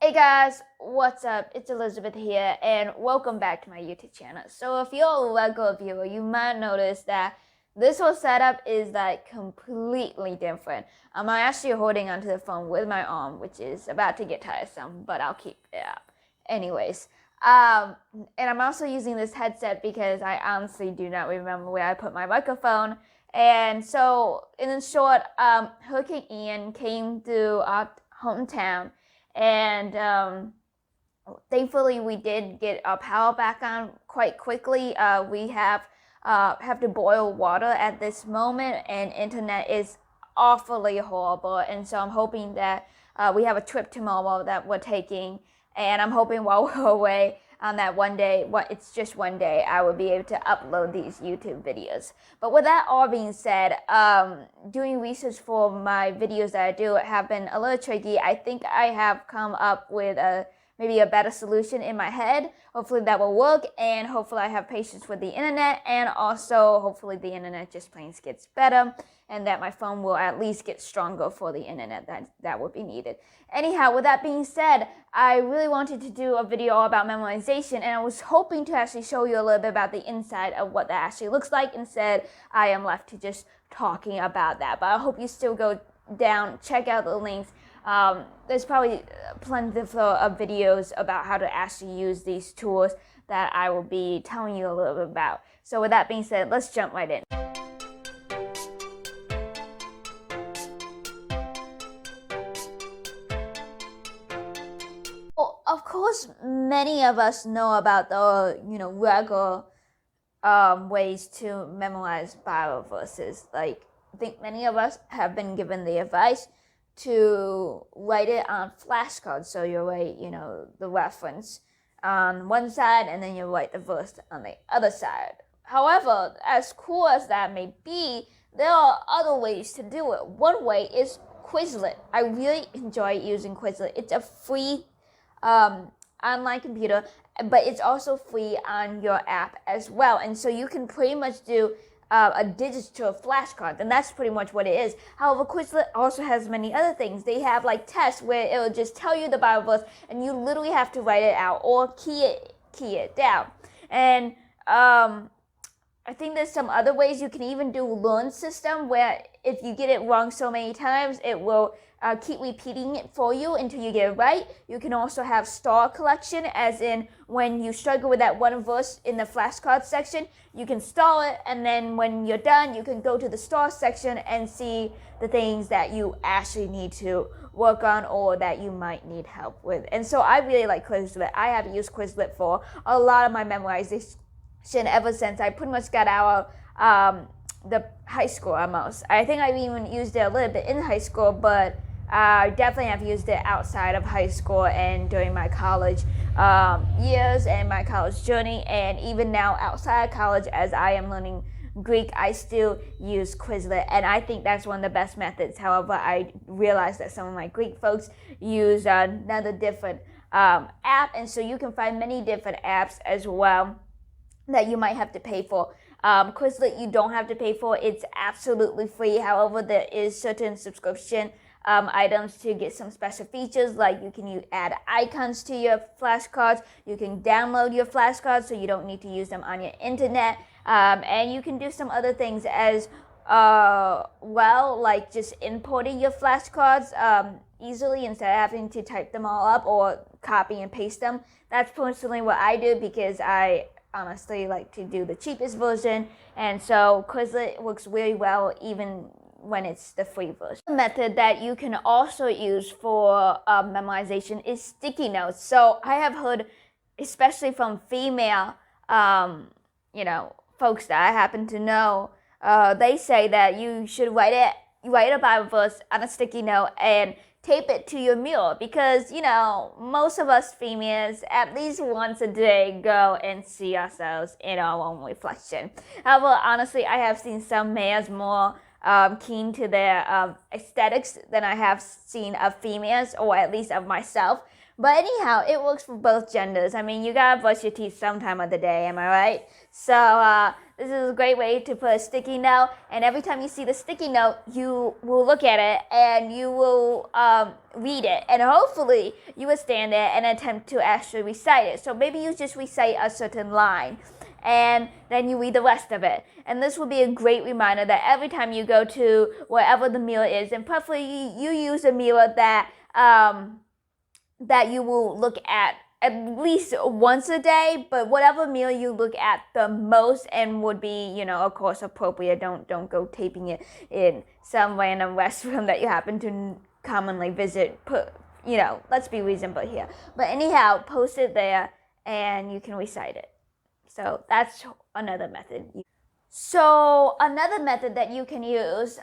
Hey guys, what's up? It's Elizabeth here and welcome back to my YouTube channel. So if you're a regular viewer, you might notice that this whole setup is like completely different. I'm actually holding onto the phone with my arm, which is about to get tiresome, but I'll keep it up. Anyways, and I'm also using this headset because I honestly do not remember where I put my microphone. And so in short, Hurricane Ian came through our hometown. And thankfully, we did get our power back on quite quickly. We have to boil water at this moment, and internet is awfully horrible. And so I'm hoping that we have a trip tomorrow that we're taking, and I'm hoping while we're away on that one day, it's just one day, I will be able to upload these YouTube videos. But with that all being said, doing research for my videos that I do have been a little tricky. I think I have come up with maybe a better solution in my head. Hopefully that will work, and hopefully I have patience with the internet, and also hopefully the internet just plain gets better, and that my phone will at least get stronger for the internet that would be needed. Anyhow, with that being said, I really wanted to do a video all about memorization, and I was hoping to actually show you a little bit about the inside of what that actually looks like. Instead, I am left to just talking about that, but I hope you still go down, check out the links. There's probably plenty of videos about how to actually use these tools that I will be telling you a little bit about. So with that being said, let's jump right in. Well, of course, many of us know about the regular ways to memorize Bible verses. Like, I think many of us have been given the advice to write it on flashcards. So you write, the reference on one side, and then you write the verse on the other side. However, as cool as that may be, there are other ways to do it. One way is Quizlet. I really enjoy using Quizlet. It's a free online computer, but it's also free on your app as well. And so you can pretty much do a digital flashcard, and that's pretty much what it is. However, Quizlet also has many other things. They have like tests where it'll just tell you the Bible verse, and you literally have to write it out or key it down. And I think there's some other ways. You can even do learn system, where if you get it wrong so many times, it will keep repeating it for you until you get it right. You can also have star collection, as in when you struggle with that one verse in the flashcard section, you can star it, and then when you're done, you can go to the star section and see the things that you actually need to work on or that you might need help with. And so I really like Quizlet. I have used Quizlet for a lot of my memorization ever since I pretty much got out of the high school almost. I think I've even used it a little bit in high school, but I definitely have used it outside of high school and during my college years and my college journey, and even now outside college as I am learning Greek, I still use Quizlet, and I think that's one of the best methods. However, I realize that some of my Greek folks use another different app, and so you can find many different apps as well that you might have to pay for. Quizlet you don't have to pay for. It's absolutely free. However, there is certain subscription items to get some special features, like you can add icons to your flashcards. You can download your flashcards so you don't need to use them on your internet. And you can do some other things as well, like just importing your flashcards easily instead of having to type them all up or copy and paste them. That's personally what I do, because I honestly like to do the cheapest version, and so Quizlet works really well even when it's the free version. The method that you can also use for memorization is sticky notes. So I have heard, especially from female folks that I happen to know, they say that you should write a Bible verse on a sticky note and tape it to your mirror, because most of us females at least once a day go and see ourselves in our own reflection. However, honestly, I have seen some males more keen to their aesthetics than I have seen of females, or at least of myself. But anyhow, it works for both genders. I mean, you gotta brush your teeth sometime of the day, am I right? So this is a great way to put a sticky note, and every time you see the sticky note, you will look at it and you will read it, and hopefully you will stand there and attempt to actually recite it. So maybe you just recite a certain line, and then you read the rest of it. And this will be a great reminder that every time you go to wherever the mirror is, and preferably you use a mirror that you will look at least once a day, but whatever mirror you look at the most and would be, of course, appropriate. Don't go taping it in some random restroom that you happen to commonly visit. Let's be reasonable here. But anyhow, post it there and you can recite it. So that's another method. So another method that you can use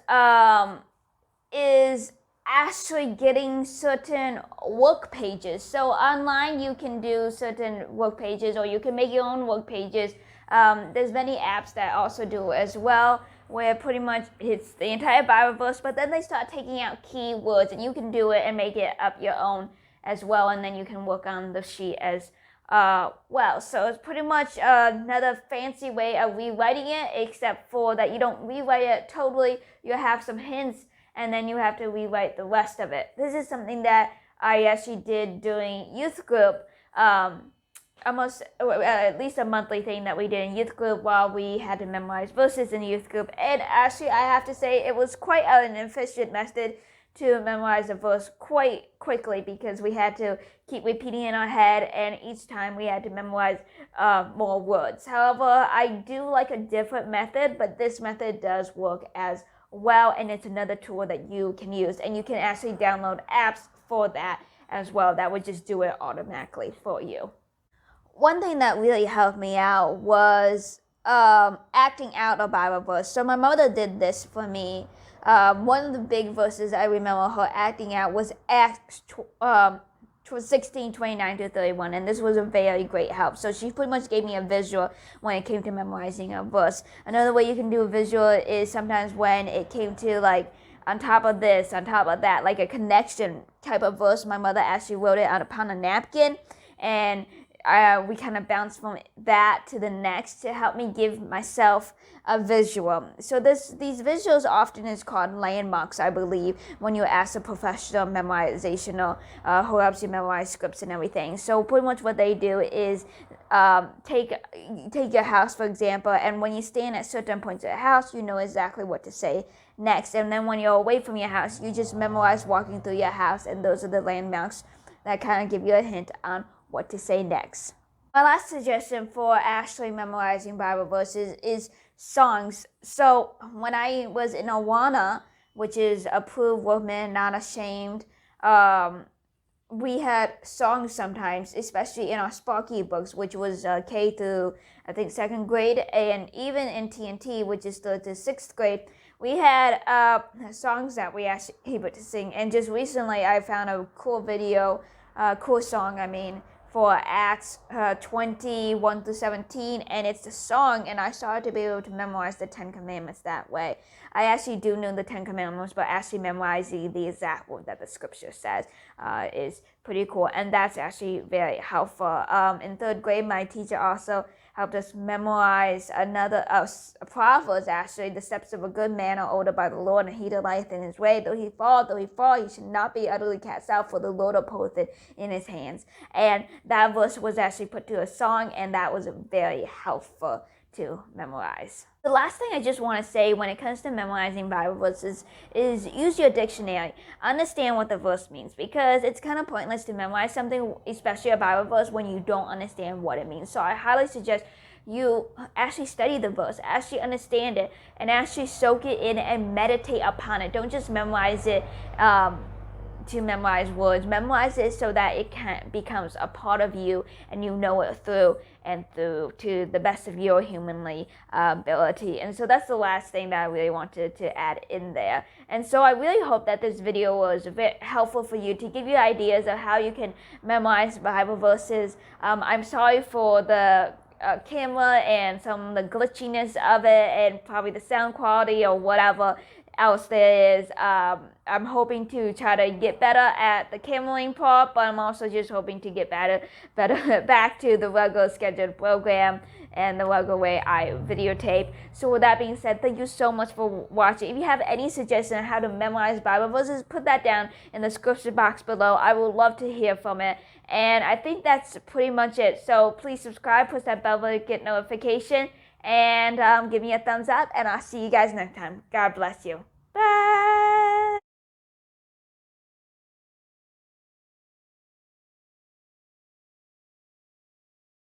is actually getting certain work pages. So online you can do certain work pages, or you can make your own work pages. There's many apps that also do as well, where pretty much it's the entire Bible verse, but then they start taking out keywords, and you can do it and make it up your own as well, and then you can work on the sheet as well. So it's pretty much another fancy way of rewriting it, except for that you don't rewrite it totally. You have some hints, and then you have to rewrite the rest of it. This is something that I actually did during youth group, almost at least a monthly thing that we did in youth group while we had to memorize verses in youth group. And actually, I have to say, it was quite an efficient method to memorize a verse quite quickly, because we had to keep repeating in our head, and each time we had to memorize more words. However, I do like a different method, but this method does work as well, and it's another tool that you can use, and you can actually download apps for that as well that would just do it automatically for you. One thing that really helped me out was acting out a Bible verse. So my mother did this for me. One of the big verses I remember her acting out was Acts 16:29-31, and this was a very great help. So she pretty much gave me a visual when it came to memorizing a verse. Another way you can do a visual is sometimes when it came to like on top of this, on top of that, like a connection type of verse. My mother actually wrote it upon a napkin, and we kind of bounced from that to the next to help me give myself a visual. So these visuals often is called landmarks, I believe, when you ask a professional memorization or who helps you memorize scripts and everything. So pretty much what they do is take your house, for example, and when you stand at certain points of the house, you know exactly what to say next. And then when you're away from your house, you just memorize walking through your house, and those are the landmarks that kind of give you a hint on what to say next. My last suggestion for actually memorizing Bible verses is songs. So when I was in Awana, which is Approved Woman, Not Ashamed, we had songs sometimes, especially in our Sparky books, which was K through, I think, 2nd grade, and even in TNT, which is 3rd to 6th grade, we had songs that we actually able to sing. And just recently, I found a cool song, for Acts 21-17, and it's the song, and I started to be able to memorize the 10 Commandments that way. I actually do know the 10 Commandments, but actually memorizing the exact word that the scripture says is pretty cool, and that's actually very helpful. In 3rd grade, my teacher also helped us memorize another Proverbs, actually. The steps of a good man are ordered by the Lord, and he delighteth in his way. Though he fall, he should not be utterly cast out, for the Lord upholdeth it in his hands. And that verse was actually put to a song, and that was very helpful to memorize. The last thing I just want to say when it comes to memorizing Bible verses is use your dictionary. Understand what the verse means, because it's kind of pointless to memorize something, especially a Bible verse, when you don't understand what it means. So I highly suggest you actually study the verse, actually understand it, and actually soak it in and meditate upon it. Don't just memorize it to memorize words. Memorize it so that it becomes a part of you, and you know it through and through to the best of your humanly ability. And so that's the last thing that I really wanted to add in there. And so I really hope that this video was very helpful for you to give you ideas of how you can memorize Bible verses. I'm sorry for the camera and some of the glitchiness of it, and probably the sound quality or whatever. else there is. I'm hoping to try to get better at the cameling part, but I'm also just hoping to get better back to the regular scheduled program and the regular way I videotape. So with that being said, thank you so much for watching. If you have any suggestion on how to memorize Bible verses, put that down in the description box below. I would love to hear from it. And I think that's pretty much it. So please subscribe, push that bell to get notification, and give me a thumbs up, and I'll see you guys next time. God bless you.